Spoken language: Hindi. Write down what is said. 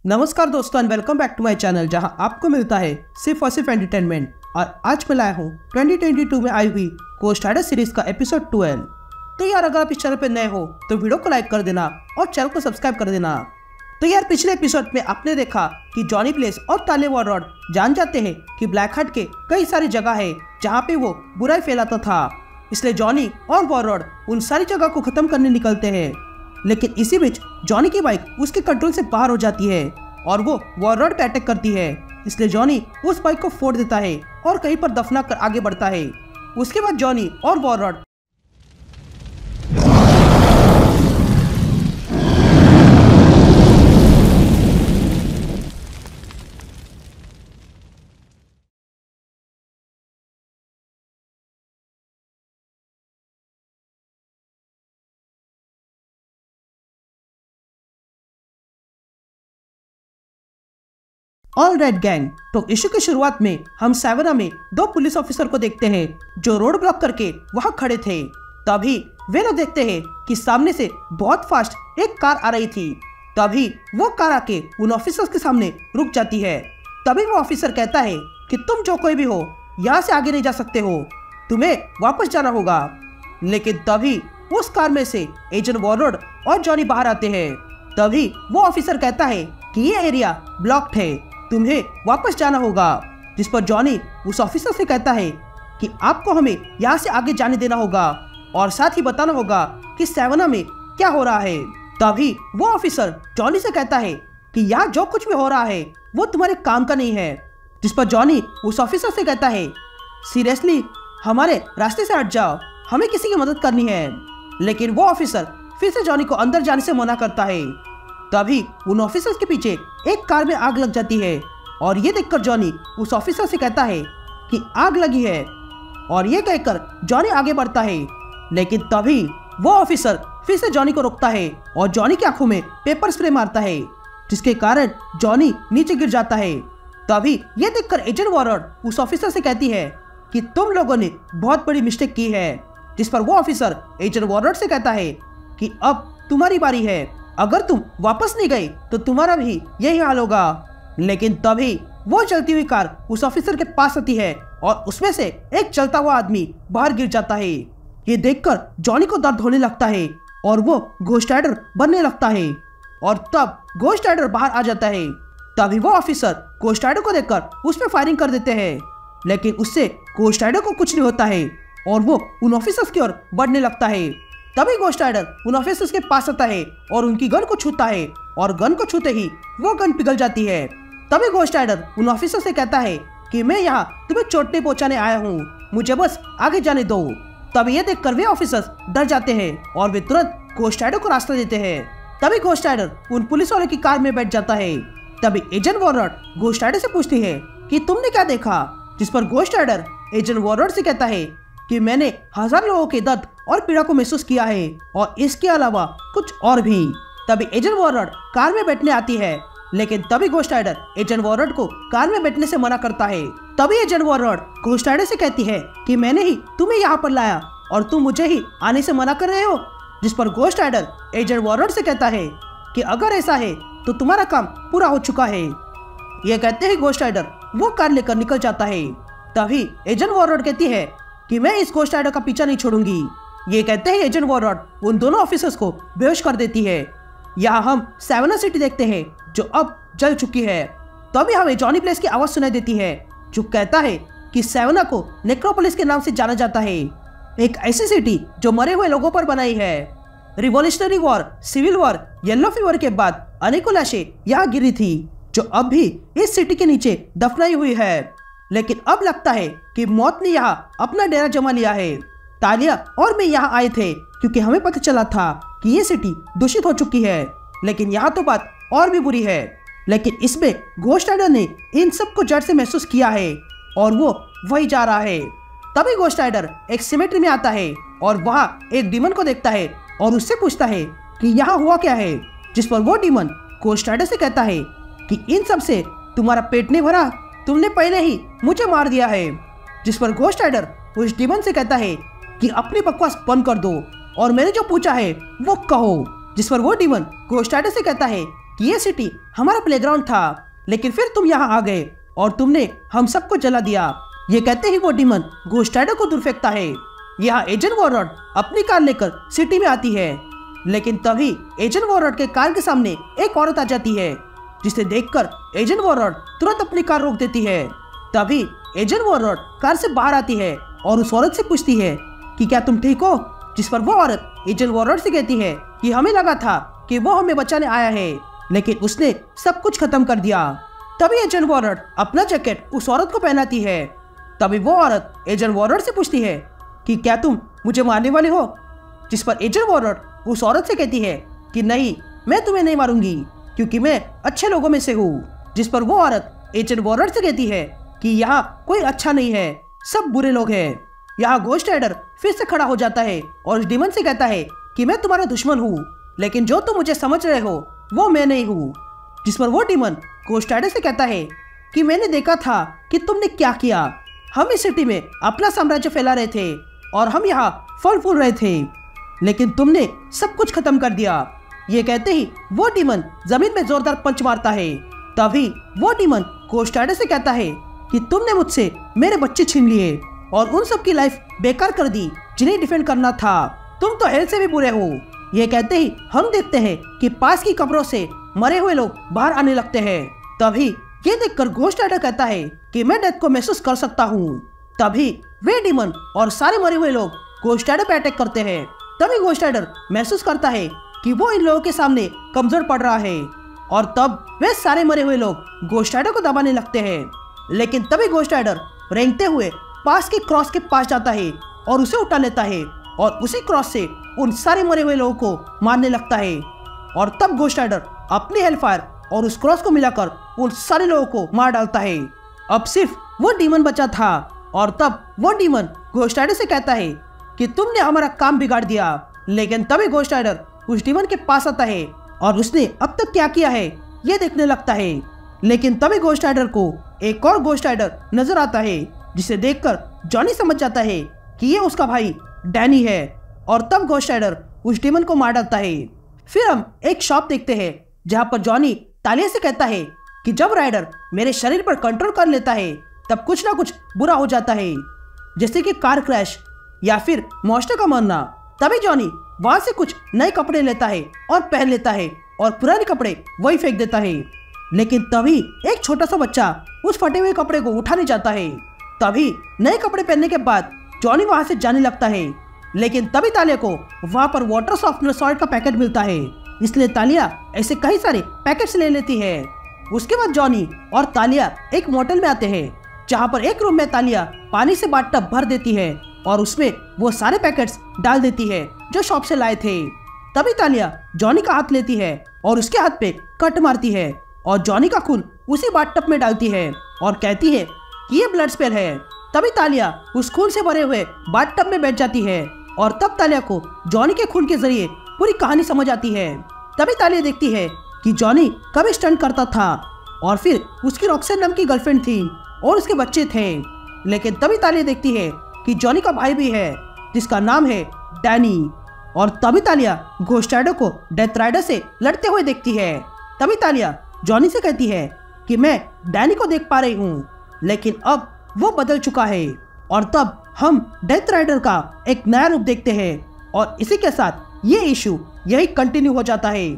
नमस्कार दोस्तों and welcome back to my channel जहां आपको मिलता है सिर्फ और सिर्फ एंटरटेनमेंट। और आज मैं लाया हूं 2022 में आई हुई घोस्ट राइडर सीरीज का एपिसोड 12। तो यार अगर आप इस चैनल पर नए हो तो वीडियो को लाइक कर देना और चैनल को सब्सक्राइब कर देना। तो यार पिछले एपिसोड में आपने देखा कि जॉनी ब्लेज और तालिया वॉररॉड जान जाते हैं कि ब्लैक हार्ट के कई सारी जगह है जहाँ पे वो बुराई फैलाता था, इसलिए जॉनी और वॉररॉड उन सारी जगह को खत्म करने निकलते हैं। लेकिन इसी बीच जॉनी की बाइक उसके कंट्रोल से बाहर हो जाती है और वो वॉररॉड पे अटैक करती है, इसलिए जॉनी उस बाइक को फोड़ देता है और कहीं पर दफना कर आगे बढ़ता है। उसके बाद जॉनी और वॉररॉड ऑल राइट गैंग। तो इशू की शुरुआत में हम सैवना में दो पुलिस ऑफिसर को देखते हैं जो रोड ब्लॉक करके वहां खड़े थे। तभी वे लोग देखते हैं कि सामने से बहुत फास्ट एक कार आ रही थी। तभी वो कार आके उन ऑफिसर्स के सामने रुक जाती है। तभी वो ऑफिसर कहता है कि तुम जो कोई भी हो यहाँ से आगे नहीं जा सकते हो, तुम्हें वापस जाना होगा। लेकिन तभी उस कार में से एजेंट वॉररॉड और जॉनी बाहर आते हैं। तभी वो ऑफिसर कहता है कि ये एरिया ब्लॉक्ड है, तुम्हें वापस जाना होगा। जिस पर जॉनी उस ऑफिसर से कहता है कि आपको हमें यहाँ से आगे जाने देना होगा और साथ ही बताना होगा कि सैवना में क्या हो रहा है। तभी वो ऑफिसर जॉनी से कहता है कि यहाँ जो कुछ भी हो रहा है वो तुम्हारे काम का नहीं है। जिस पर जॉनी उस ऑफिसर से कहता है सीरियसली हमारे रास्ते से हट जाओ, हमें किसी की मदद करनी है। लेकिन वो ऑफिसर फिर से जॉनी को अंदर जाने से मना करता है। तभी उन ऑफिसर्स के पीछे एक कार में आग लग जाती है और ये देखकर जॉनी उस ऑफिसर से कहता है कि आग लगी है, और ये कहकर जॉनी आगे बढ़ता है। लेकिन तभी वो ऑफिसर फिर से जॉनी को रोकता है और जॉनी की आंखों में पेपर स्प्रे मारता है, जिसके कारण जॉनी नीचे गिर जाता है। तभी ये देखकर एजेंट वॉररॉड उस ऑफिसर से कहती है कि तुम लोगों ने बहुत बड़ी मिस्टेक की है। जिस पर वो ऑफिसर एजेंट वॉररॉड से कहता है कि अब तुम्हारी बारी है, अगर तुम वापस नहीं गए तो तुम्हारा भी यही हाल होगा। लेकिन तभी वो चलती हुई कार उस ऑफिसर के पास आती है और उसमें से एक चलता हुआ आदमी बाहर गिर जाता है। ये देखकर जॉनी को दर्द होने लगता है और वो घोस्ट राइडर बनने लगता है। और तब घोस्ट राइडर बाहर आ जाता है। तभी वो ऑफिसर घोस्ट राइडर को देखकर उस पर फायरिंग कर देते हैं, लेकिन उससे घोस्ट राइडर को कुछ नहीं होता है और वो उन ऑफिसर्स की ओर बढ़ने लगता है। तभी घोस्ट राइडर उन ऑफिसर्स के पास आता है और उनकी गन को छूता है और गन को छूते ही वो गन पिघल जाती है। तभी घोस्ट राइडर उन ऑफिसर से कहता है कि मैं यहाँ तुम्हें चोट नहीं पहुँचाने आया हूँ, मुझे बस आगे जाने दो। तभी ये देखकर वे ऑफिसर्स डर जाते हैं और वे तुरंत घोस्ट राइडर को रास्ता देते हैं। तभी घोस्ट राइडर उन पुलिस वाले की कार में बैठ जाता है। तभी एजेंट वॉररॉड घोस्ट राइडर से पूछती है कि तुमने क्या देखा। जिस पर घोस्ट राइडर एजेंट वॉररॉड से कहता है कि मैंने 1000 लोगों के दर्द और पीड़ा को महसूस किया है और इसके अलावा कुछ और भी। तभी एजेंट वॉररॉड कार में बैठने आती है, लेकिन तभी घोस्ट राइडर एजेंट वॉररॉड को कार में बैठने से मना करता है। तभी एजेंट वॉररॉड घोस्ट राइडर से कहती है कि मैंने ही तुम्हें यहाँ पर लाया और तुम मुझे ही आने से मना कर रहे हो। जिस पर घोस्ट राइडर एजेंट वॉररॉड से कहता है कि अगर ऐसा है तो तुम्हारा काम पूरा हो चुका है। ये कहते ही घोस्ट राइडर वो कार लेकर निकल जाता है। तभी एजेंट वॉररॉड कहती है कि मैं इस घोस्ट राइडर का पीछा नहीं छोड़ूंगी। ये कहते ही एजेंट वॉररॉड उन दोनों ऑफिसर्स को बेहोश कर देती है। यहाँ हम सैवना सिटी देखते हैं जो अब जल चुकी है। तभी हमें जॉनी ब्लेज की आवाज सुनाई देती है जो कहता है कि सैवना को नेक्रोपोलिस के नाम से जाना जाता है, एक ऐसी सिटी जो मरे हुए लोगों पर बनाई है। Revolutionary war, civil war, yellow fever के बाद अनेकों लाशें यहाँ गिरी थी जो अब भी इस सिटी के नीचे दफनाई हुई है। लेकिन अब लगता है कि मौत ने यहाँ अपना डेरा जमा लिया है। तालिया और मैं यहाँ आए थे क्योंकि हमें पता चला था कि ये सिटी दूषित हो चुकी है, लेकिन यहाँ तो बात और भी बुरी है। लेकिन इसमें घोस्ट राइडर ने इन सब को जड़ से महसूस किया है और वो वही जा रहा है। तभी घोस्ट राइडर एक सिमेट्री में आता है और वहाँ एक डीमन को देखता है और उससे पूछता है कि यहाँ हुआ क्या है। जिस पर वो डीमन घोस्ट राइडर से कहता है कि इन सब से तुम्हारा पेट नहीं भरा, तुमने पहले ही मुझे मार दिया है। जिस पर घोस्ट राइडर उस डीमन से कहता है कि अपनी बकवास बंद कर दो और मैंने जो पूछा है वो कहो। जिस पर वो डीमन घोस्ट राइडर से कहता है कि ये सिटी हमारा प्लेग्राउंड था, लेकिन फिर तुम यहाँ आ गए और तुमने हम सबको जला दिया। ये कहते ही वो डीमन घोस्ट राइडर को दूर फेंकता है। यहाँ एजेंट वॉरड अपनी कार लेकर सिटी में आती है, लेकिन तभी एजेंट वॉरड के कार के सामने एक औरत आ जाती है, जिसे देखकर एजेंट वॉरड तुरंत अपनी कार रोक देती है। तभी एजेंट वॉरड कार से बाहर आती है और उस औरत से पूछती है कि क्या तुम ठीक हो, जिस पर वो औरत एजेंट वॉरड से कहती है कि हमें लगा था कि वो हमें बचाने आया है, लेकिन उसने सब कुछ खत्म कर दिया। तभी एजेंट वॉरड अपना जैकेट उस औरत को पहनाती है। तभी वो औरत एजेंट वॉरड से पूछती है कि क्या तुम मुझे मारने वाले हो, जिस पर एजेंट वॉरड उस औरत से कहती है कि नहीं, मैं तुम्हें नहीं मारूंगी क्योंकि मैं अच्छे लोगों में से हूँ। जिस पर वो औरत एजेंट वॉरड से कहती है कि यहाँ कोई अच्छा नहीं है, सब बुरे लोग हैं। यहाँ घोस्ट राइडर फिर से खड़ा हो जाता है और उस डीमन से कहता है कि मैं तुम्हारा दुश्मन हूँ, लेकिन जो तुम मुझे समझ रहे हो वो मैं नहीं हूँ। जिस पर वो डीमन घोस्ट राइडर से कहता है कि मैंने देखा था कि तुमने क्या किया। हम इस सिटी में अपना साम्राज्य फैला रहे थे और हम यहाँ फल फूल रहे थे, लेकिन तुमने सब कुछ खत्म कर दिया। ये कहते ही वो डीमन जमीन में जोरदार पंच मारता है। तभी वो डीमन घोस्ट राइडर से कहता है कि तुमने मुझसे मेरे बच्चे छीन लिए और उन सब की लाइफ बेकार कर दी जिन्हें डिफेंड करना था। तुम तो हेल से भी बुरे हो। ये कहते ही हम देखते हैं कि पास की कब्रों से मरे हुए लोग बाहर आने लगते हैं। तभी ये देखकर घोस्ट राइडर कहता है कि मैं डेथ को महसूस कर सकता हूँ। तभी वे डीमन और सारे मरे हुए लोग घोस्ट राइडर पे अटैक करते हैं। तभी घोस्ट राइडर महसूस करता है कि वो इन लोगों के सामने कमजोर पड़ रहा है और तब वे सारे मरे हुए लोग घोस्ट राइडर को दबाने लगते हैं। लेकिन तभी घोस्ट राइडर रेंगते हुए पास के क्रॉस के पास जाता है और उसे उठा लेता है और उसी क्रॉस से उन सारे मरे हुए लोगों को मारने लगता है। और तब घोस्ट राइडर अपनी हेलफायर और उस क्रॉस को मिलाकर उन सारे लोगों को मार डालता है। अब सिर्फ वो डीमन बचा था और तब वो डीमन घोस्ट राइडर से कहता है कि तुमने हमारा काम बिगाड़ दिया। लेकिन तभी घोस्ट राइडर उस डीमन के पास आता है और उसने अब तक क्या किया है ये देखने लगता है। लेकिन तभी घोस्ट राइडर को एक और घोस्ट राइडर नजर आता है, जिसे देखकर जॉनी समझ जाता है कि ये उसका भाई डैनी है और तब घोस्ट राइडर उस डीमन को मार डालता है। फिर हम एक शॉप देखते हैं जहाँ पर जॉनी तालिया से कहता है कि जब राइडर मेरे शरीर पर कंट्रोल कर लेता है तब कुछ ना कुछ बुरा हो जाता है, जैसे कि कार क्रैश या फिर मॉन्स्टर का मरना। तभी जॉनी वहां से कुछ नए कपड़े लेता है और पहन लेता है और पुराने कपड़े वही फेंक देता है। लेकिन तभी एक छोटा सा बच्चा उस फटे हुए कपड़े को उठाने जाता है। तभी नए कपड़े पहनने के बाद जॉनी वहां से जाने लगता है। लेकिन तभी तालिया को वहां पर वाटर सॉफ्टनर सॉल्ट का पैकेट मिलता है, इसलिए तालिया ऐसे कई सारे पैकेट्स ले लेती है। उसके बाद जॉनी और तालिया एक मोटेल में आते हैं, जहां पर एक रूम में तालिया पानी से बाथटब भर देती है और उसमें वो सारे पैकेट्स डाल देती है जो शॉप से लाए थे। तभी तालिया जॉनी का हाथ लेती है और उसके हाथ पे कट मारती है और जॉनी का खून उसी बाथटब में डालती है और कहती है कि ये ब्लड स्पेल है। तभी तालिया उस खून से भरे हुए बाथटब में बैठ जाती है और तब तालिया को जॉनी के खून के जरिए पूरी कहानी समझ आती है। तभी तालिया देखती है कि जॉनी कब स्टंट करता था और फिर उसकी रॉक्सन नाम की गर्लफ्रेंड थी और उसके बच्चे थे। लेकिन तभी तालिया देखती है कि जॉनी का भाई भी है जिसका नाम है डैनी। और तभी तालिया घोस्ट राइडर को डेथ राइडर से लड़ते हुए देखती है। तभी तालिया जॉनी से कहती है कि मैं डैनी को देख पा रही हूँ, लेकिन अब वो बदल चुका है। और तब हम डेथ राइडर का एक नया रूप देखते हैं और इसी के साथ ये इशू यही कंटिन्यू हो जाता है।